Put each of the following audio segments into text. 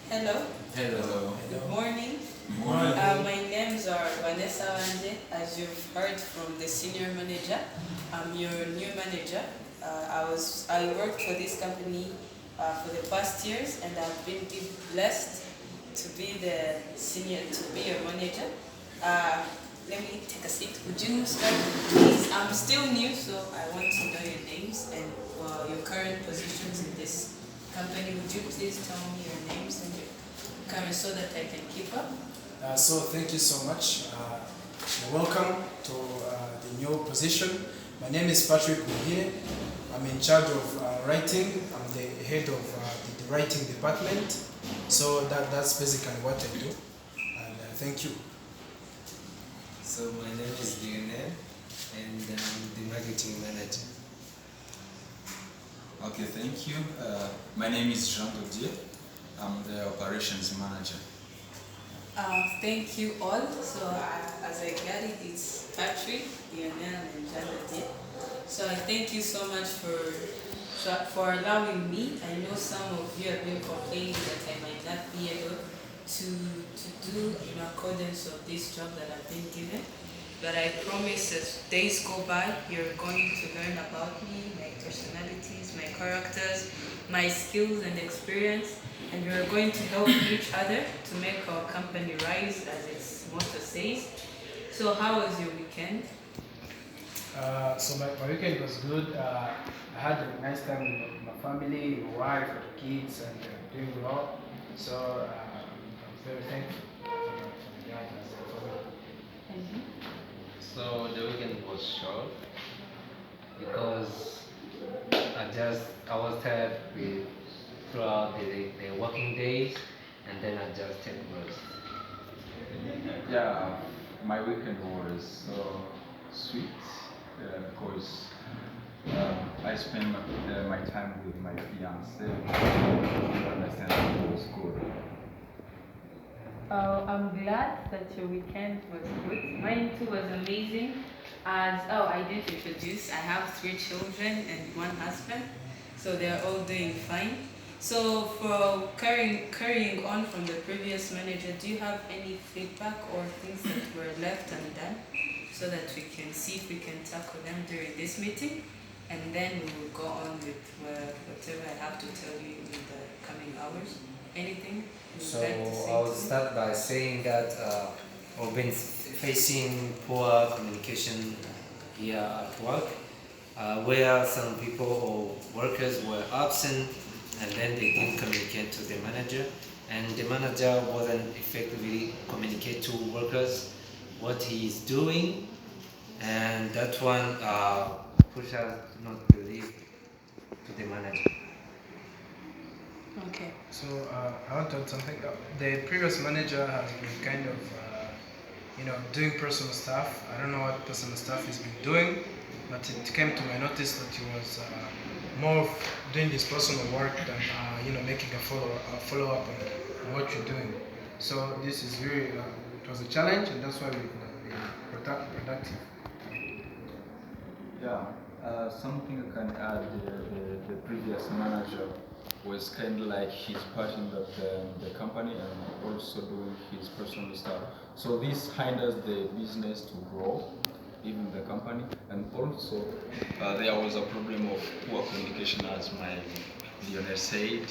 Hello. Hello. Good morning. Morning. My names are Vanessa BLT. As you've heard from the senior manager, I'm your new manager. I worked for this company for the past years, and I've been blessed to be your manager. Uh, Let me take a seat. Would you start, please? I'm still new, so I want to know your names and your current positions in this company. Would you please tell me your names and your current so that I can keep up? So thank you so much. Welcome to the new position. My name is Patrick Muhire. I'm in charge of writing. I'm the head of the writing department. So that's basically what I do. And thank you. So my name is Lionel and I'm the marketing manager. Okay, thank you. My name is Jean Dodier. I'm the operations manager. Thank you all. So as I got it, it's Patrick, Lionel, and Jean. So I thank you so much for allowing me. I know some of you have been complaining that I might not be able to do in accordance of this job that I've been given. But I promise as days go by, you're going to learn about me, my personalities, my characters, my skills and experience, and we're going to help each other to make our company rise, as its motto says. So how was your weekend? So my weekend was good. I had a nice time with my family, my wife, the kids, and doing well. So I'm very thankful for the guidance and for me. So the weekend was short because I was tired throughout the working days, and then I just take rest. Yeah, my weekend was so sweet because I spent my time with my fiance. You understand, it was good. I'm glad that your weekend was good. Mine too was amazing. I didn't introduce. I have 3 children and 1 husband, so they're all doing fine. So for carrying on from the previous manager, do you have any feedback or things that were left undone, so that we can see if we can tackle them during this meeting, and then we will go on with whatever I have to tell you in the coming hours. Anything? So I would start by saying that we've been facing poor communication here at work, where some people or workers were absent and then they didn't communicate to the manager, and the manager wasn't effectively communicate to workers what he is doing, and that one pushed us to not believe to the manager. Okay. So I want to add something. The previous manager has been kind of, doing personal stuff. I don't know what personal stuff he's been doing, but it came to my notice that he was more of doing his personal work than, making a follow up on what you're doing. So this is really, it was a challenge, and that's why we've not been productive. Yeah, something I can add, the previous manager was kind of like he's partnering up the company and also doing his personal stuff. So this hinders the business to grow, even the company, and also there was a problem of poor communication, as my Lionel said.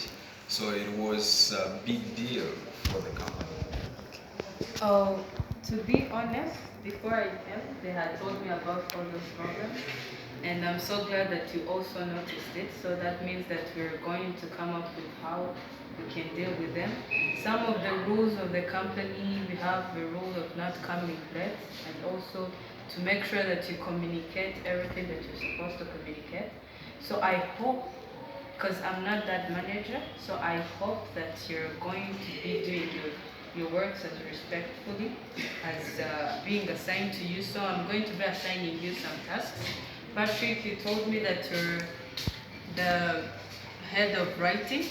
So it was a big deal for the company. Oh, to be honest, before I came, they had told me about all those problems, and I'm so glad that you also noticed it. So that means that we're going to come up with how we can deal with them. Some of the rules of the company, we have the rule of not coming late, and also to make sure that you communicate everything that you're supposed to communicate. So I hope, because I'm not that manager, so I hope that you're going to be doing your works as respectfully as being assigned to you. So I'm going to be assigning you some tasks. Patrick, you told me that you're the head of writing,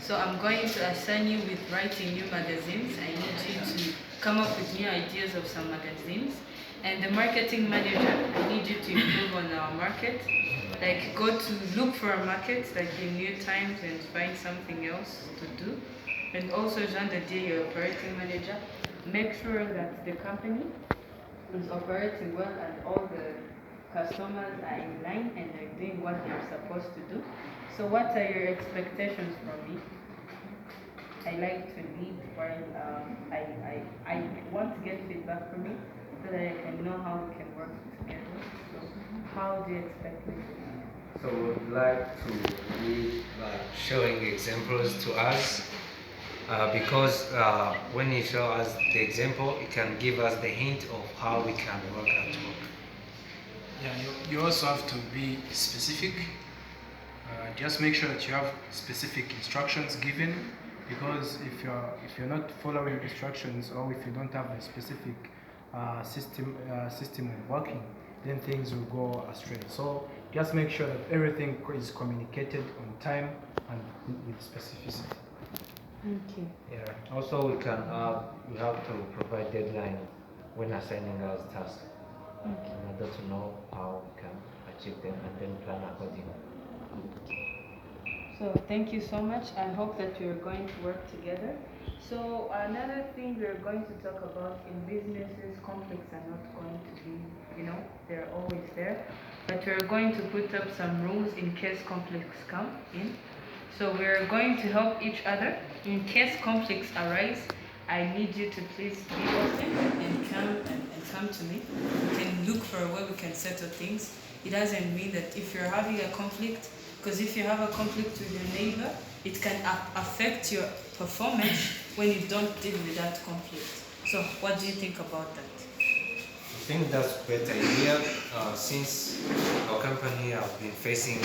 so I'm going to assign you with writing new magazines. I need you to come up with new ideas of some magazines. And the marketing manager, I need you to improve on our market. Like go to look for a market, like in New Times, and find something else to do. And also, Jean de Dieu, your operating manager, make sure that the company is operating well and all the customers are in line and they're doing what they're supposed to do. So what are your expectations from me? I like to lead while I want to get feedback from you so that I can know how we can work together. So how do you expect me to lead? So we would like to be like showing examples to us because when you show us the example, it can give us the hint of how we can work at work. Yeah, you also have to be specific. Just make sure that you have specific instructions given, because if you're not following instructions, or if you don't have a specific system of working, then things will go astray. So just make sure that everything is communicated on time and with specificity. Okay. Yeah. Also, we have to provide deadline when assigning us tasks in order to know how we can achieve them and then plan accordingly. So thank you so much. I hope that we are going to work together. So another thing we're going to talk about in businesses, conflicts are not going to be, they're always there. But we're going to put up some rules in case conflicts come in. So we're going to help each other. In case conflicts arise, I need you to please be open and come to me. We can look for a way we can settle things. It doesn't mean that if you're having a conflict, because if you have a conflict with your neighbor, it can affect your performance when you don't deal with that conflict. So what do you think about that? I think that's a great idea since our company has been facing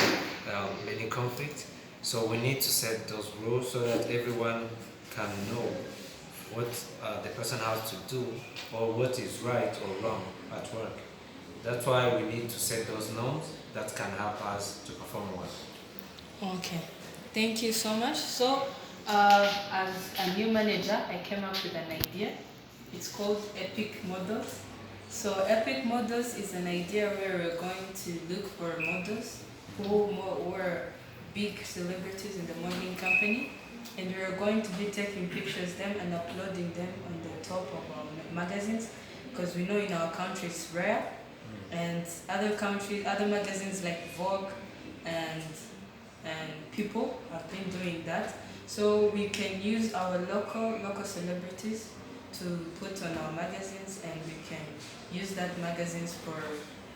many conflicts. So we need to set those rules so that everyone can know what the person has to do or what is right or wrong at work. That's why we need to set those norms that can help us to perform well. Okay, thank you so much. So as a new manager, I came up with an idea. It's called Epic Models. So Epic Models is an idea where we're going to look for models who were big celebrities in the modeling company, and we're going to be taking pictures of them and uploading them on the top of our magazines, because we know in our country it's rare, and other countries, other magazines like Vogue and People have been doing that. So we can use our local celebrities to put on our magazines, and we can use that magazines for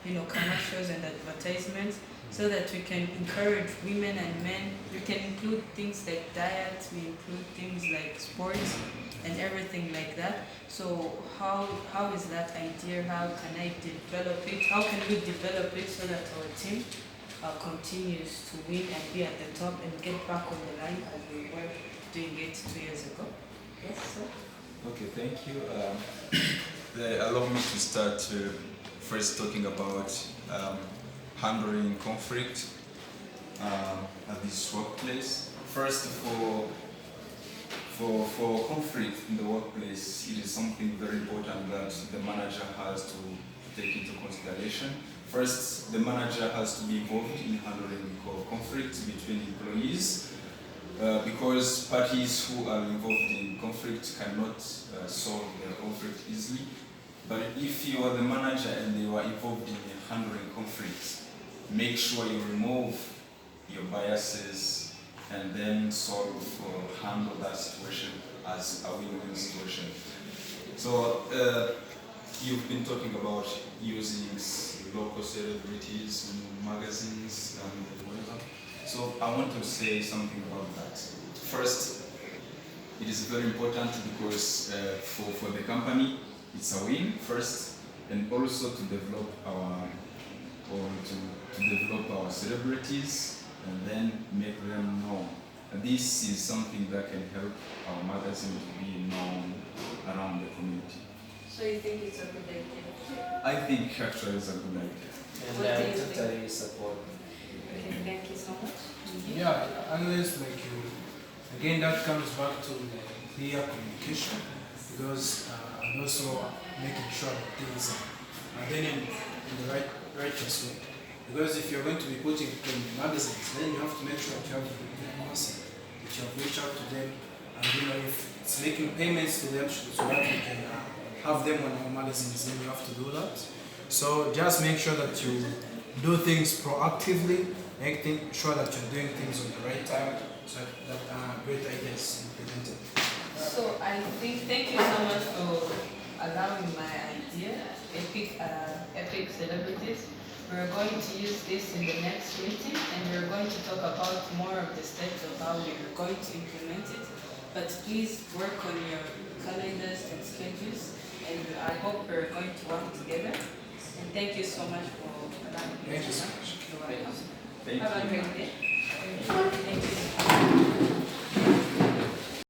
commercials and advertisements, so that we can encourage women and men. We can include things like diet, we include things like sports and everything like that. So how is that idea? How can I develop it? How can we develop it so that our team continues to win and be at the top and get back on the line as we were doing it 2 years ago? Yes, sir. Okay, thank you. Allow me to start first talking about handling conflict at this workplace. First, for conflict in the workplace, it is something very important that the manager has to take into consideration. First, the manager has to be involved in handling conflict between employees, because parties who are involved in conflict cannot solve their conflict easily. But if you are the manager and you are involved in handling conflicts, make sure you remove your biases and then solve or handle that situation as a win-win situation. So you've been talking about using local celebrities in magazines and whatever. So I want to say something about that. First, it is very important because for the company, it's a win first, and also to develop our celebrities and then make them known. And this is something that can help our magazine to be known around the community. So you think it's a good idea? I think actually it's a good idea. And What do I you think? totally support. Okay, thank you so much. Yeah, unless again that comes back to the clear communication, because and also making sure that things are done in the righteous way. Because if you're going to be putting in magazines, then you have to make sure that you have the concept, that you have reached out to them, and if it's making payments to them so that we can have them on our magazines, then you have to do that. So just make sure that you do things proactively, sure that you're doing things on the right time so that great ideas implemented. So I think, thank you so much for allowing my idea, epic celebrities. We're going to use this in the next meeting, and we're going to talk about more of the steps of how we're going to implement it. But please work on your calendars and schedules, and I hope we're going to work together. And thank you so much for allowing me. Thank you so much. You're welcome. Thank Have a you. great day. Thank you.